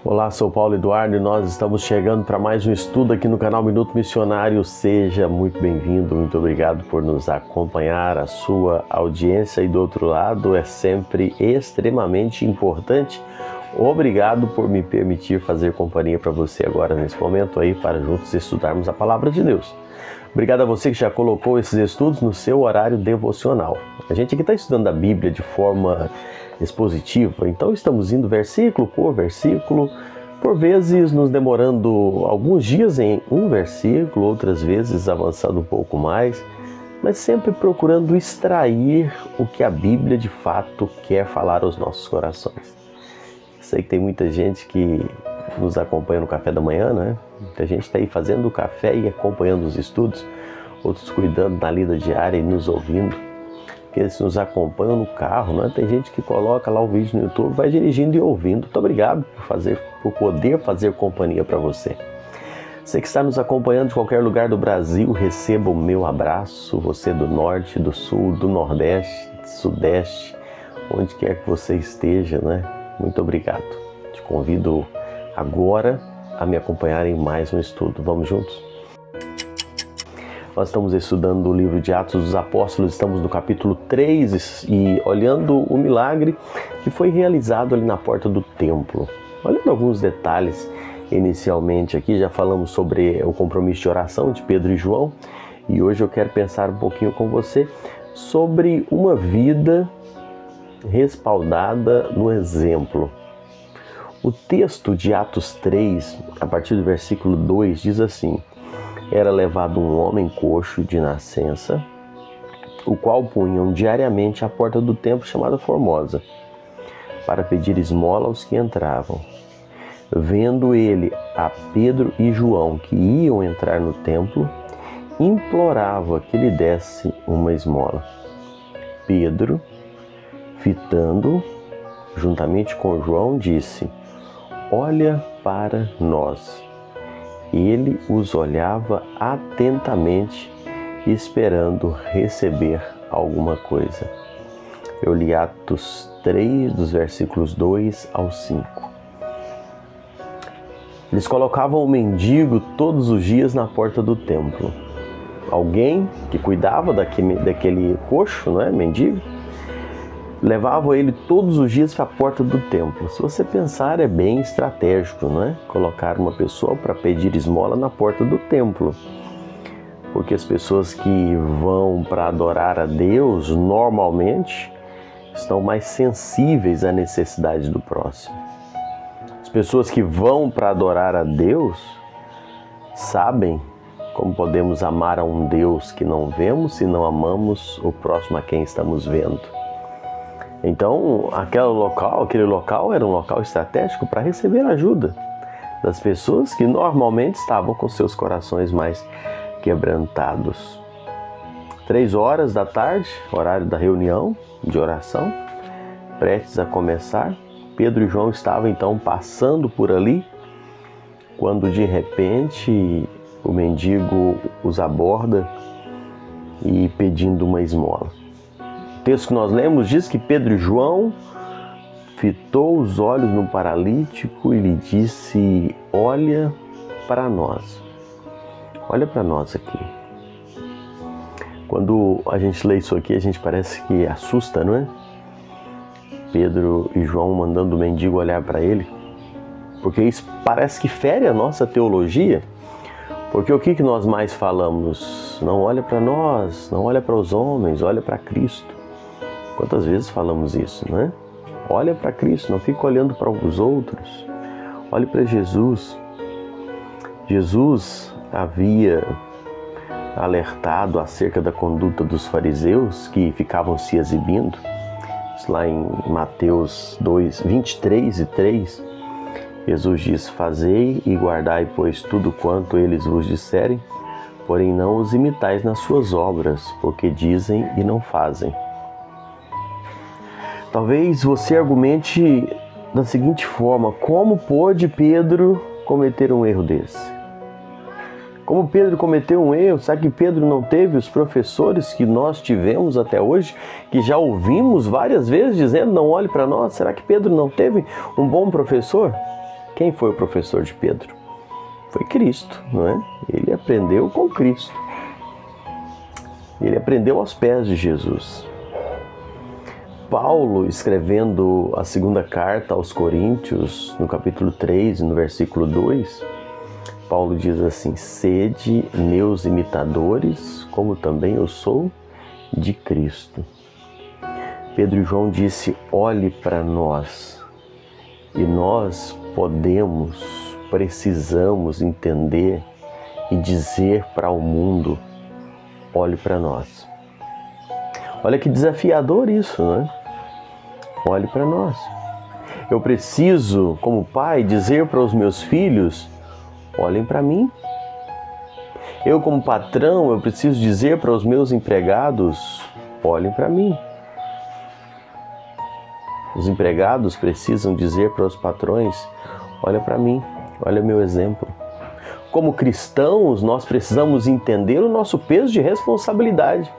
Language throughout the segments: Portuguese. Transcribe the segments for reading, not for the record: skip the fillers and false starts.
Olá, sou Paulo Eduardo e nós estamos chegando para mais um estudo aqui no canal Minuto Missionário. Seja muito bem-vindo, muito obrigado por nos acompanhar, a sua audiência e do outro lado é sempre extremamente importante. Obrigado por me permitir fazer companhia para você agora nesse momento aí para juntos estudarmos a Palavra de Deus. Obrigado a você que já colocou esses estudos no seu horário devocional. A gente aqui está estudando a Bíblia de forma expositiva, então estamos indo versículo por versículo, por vezes nos demorando alguns dias em um versículo, outras vezes avançando um pouco mais, mas sempre procurando extrair o que a Bíblia de fato quer falar aos nossos corações. Sei que tem muita gente que nos acompanha no café da manhã, né? Muita gente está aí fazendo o café e acompanhando os estudos, outros cuidando da lida diária e nos ouvindo. Eles nos acompanham no carro, né? Tem gente que coloca lá o vídeo no YouTube, vai dirigindo e ouvindo. Muito obrigado por poder fazer companhia para você. Você que está nos acompanhando de qualquer lugar do Brasil, receba o meu abraço. Você do norte, do sul, do nordeste, do sudeste, onde quer que você esteja, né? Muito obrigado. Te convido agora a me acompanhar em mais um estudo. Vamos juntos? Nós estamos estudando o livro de Atos dos Apóstolos, estamos no capítulo 3 e olhando o milagre que foi realizado ali na porta do templo. Olhando alguns detalhes inicialmente aqui, já falamos sobre o compromisso de oração de Pedro e João e hoje eu quero pensar um pouquinho com você sobre uma vida respaldada no exemplo. O texto de Atos 3, a partir do versículo 2, diz assim: era levado um homem coxo de nascença, o qual punham diariamente à porta do templo chamada Formosa, para pedir esmola aos que entravam. Vendo ele a Pedro e João que iam entrar no templo, implorava que lhe desse uma esmola. Pedro, fitando, juntamente com João, disse: olha para nós. Ele os olhava atentamente, esperando receber alguma coisa. Eu li Atos 3, dos versículos 2 ao 5. Eles colocavam o mendigo todos os dias na porta do templo. Alguém que cuidava daquele coxo, não é, mendigo, levava ele todos os dias para a porta do templo. Se você pensar, é bem estratégico, não é? Colocar uma pessoa para pedir esmola na porta do templo. Porque as pessoas que vão para adorar a Deus, normalmente, estão mais sensíveis à necessidade do próximo. As pessoas que vão para adorar a Deus sabem como podemos amar a um Deus que não vemos se não amamos o próximo a quem estamos vendo. Então, aquele local era um local estratégico para receber ajuda das pessoas que normalmente estavam com seus corações mais quebrantados. 3 da tarde, horário da reunião de oração, prestes a começar. Pedro e João estavam então passando por ali, quando de repente o mendigo os aborda e pedindo uma esmola. O texto que nós lemos diz que Pedro e João fitou os olhos no paralítico e lhe disse: olha para nós. Olha para nós aqui. Quando a gente lê isso aqui, a gente parece que assusta, não é? Pedro e João mandando o mendigo olhar para ele. Porque isso parece que fere a nossa teologia. Porque o que nós mais falamos? Não olha para nós, não olha para os homens, olha para Cristo. Quantas vezes falamos isso, né? Olha para Cristo, não fica olhando para os outros. Olhe para Jesus. Jesus havia alertado acerca da conduta dos fariseus que ficavam se exibindo. Isso lá em Mateus 23:3, Jesus diz: fazei e guardai, pois, tudo quanto eles vos disserem, porém não os imitais nas suas obras, porque dizem e não fazem. Talvez você argumente da seguinte forma: como pôde Pedro cometer um erro desse? Como Pedro cometeu um erro? Será que Pedro não teve os professores que nós tivemos até hoje, que já ouvimos várias vezes dizendo: não olhe para nós? Será que Pedro não teve um bom professor? Quem foi o professor de Pedro? Foi Cristo, não é? Ele aprendeu com Cristo. Ele aprendeu aos pés de Jesus. Paulo, escrevendo a segunda carta aos Coríntios, no capítulo 3, no versículo 2, Paulo diz assim: sede meus imitadores, como também eu sou de Cristo. Pedro e João disse: olhe para nós. E nós precisamos entender e dizer para o mundo: olhe para nós. Olha que desafiador isso, né? Olhe para nós. Eu preciso, como pai, dizer para os meus filhos: olhem para mim. Eu, como patrão, eu preciso dizer para os meus empregados: olhem para mim. Os empregados precisam dizer para os patrões: olha para mim, olha o meu exemplo. Como cristãos, nós precisamos entender o nosso peso de responsabilidade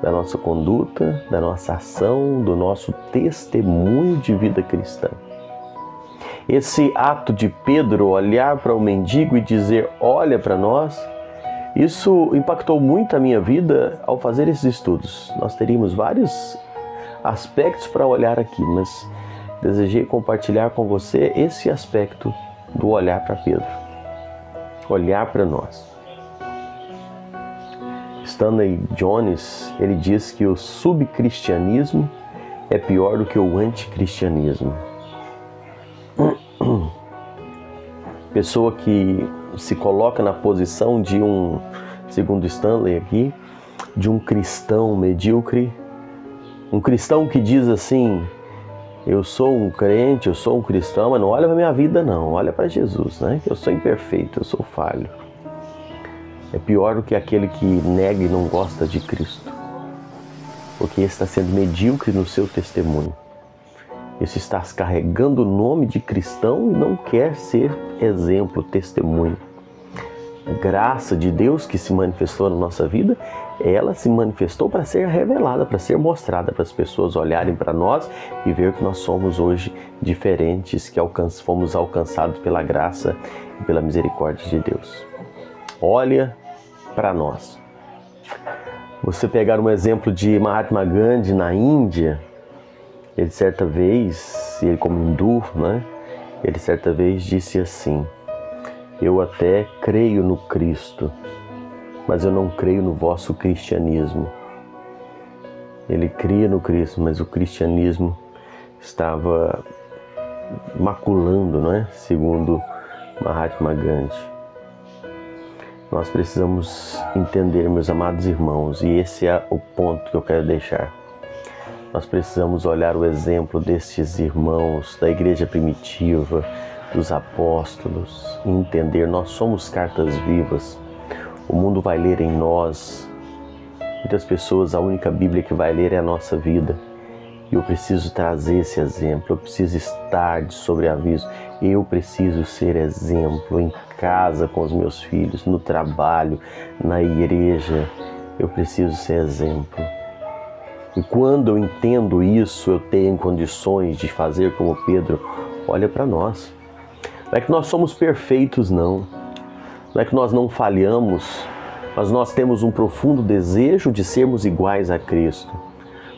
da nossa conduta, da nossa ação, do nosso testemunho de vida cristã. Esse ato de Pedro olhar para o mendigo e dizer: olha para nós, isso impactou muito a minha vida ao fazer esses estudos. Nós teríamos vários aspectos para olhar aqui, mas desejei compartilhar com você esse aspecto do olhar para Pedro. Olhar para nós. Stanley Jones, ele diz que o subcristianismo é pior do que o anticristianismo. Pessoa que se coloca na posição de segundo Stanley aqui, de um cristão medíocre, um cristão que diz assim: eu sou um crente, eu sou um cristão, mas não olha para a minha vida não, olha para Jesus, né? Eu sou imperfeito, eu sou falho. É pior do que aquele que nega e não gosta de Cristo, porque esse está sendo medíocre no seu testemunho. Esse está carregando o nome de cristão e não quer ser exemplo, testemunho. A graça de Deus que se manifestou na nossa vida, ela se manifestou para ser revelada, para ser mostrada, para as pessoas olharem para nós e ver que nós somos hoje diferentes, que fomos alcançados pela graça e pela misericórdia de Deus. Olha para nós. Você pegar um exemplo de Mahatma Gandhi na Índia, ele certa vez, ele como hindu, né? Ele certa vez disse assim: eu até creio no Cristo, mas eu não creio no vosso cristianismo. Ele cria no Cristo, mas o cristianismo estava maculando, não é? Segundo Mahatma Gandhi. Nós precisamos entender, meus amados irmãos, e esse é o ponto que eu quero deixar. Nós precisamos olhar o exemplo destes irmãos da igreja primitiva, dos apóstolos, e entender, nós somos cartas vivas. O mundo vai ler em nós. Muitas pessoas, a única Bíblia que vai ler é a nossa vida. E eu preciso trazer esse exemplo, eu preciso estar de sobreaviso, eu preciso ser exemplo em casa com os meus filhos, no trabalho, na igreja, eu preciso ser exemplo. E quando eu entendo isso, eu tenho condições de fazer como Pedro. Olha para nós. Não é que nós somos perfeitos, não. Não é que nós não falhamos, mas nós temos um profundo desejo de sermos iguais a Cristo.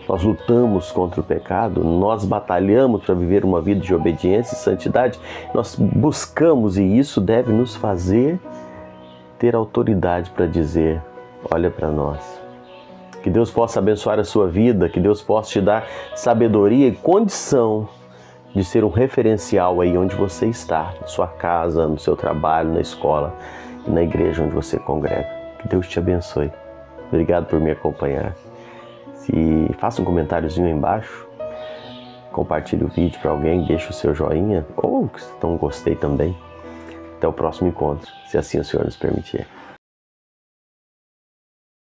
Nós lutamos contra o pecado, nós batalhamos para viver uma vida de obediência e santidade. Nós buscamos, e isso deve nos fazer ter autoridade para dizer: olha para nós. Que Deus possa abençoar a sua vida, que Deus possa te dar sabedoria e condição de ser um referencial aí onde você está, na sua casa, no seu trabalho, na escola e na igreja onde você congrega. Que Deus te abençoe. Obrigado por me acompanhar. Faça um comentáriozinho aí embaixo, compartilhe o vídeo para alguém, deixe o seu joinha ou se não gostei também. Até o próximo encontro, se assim o Senhor nos permitir.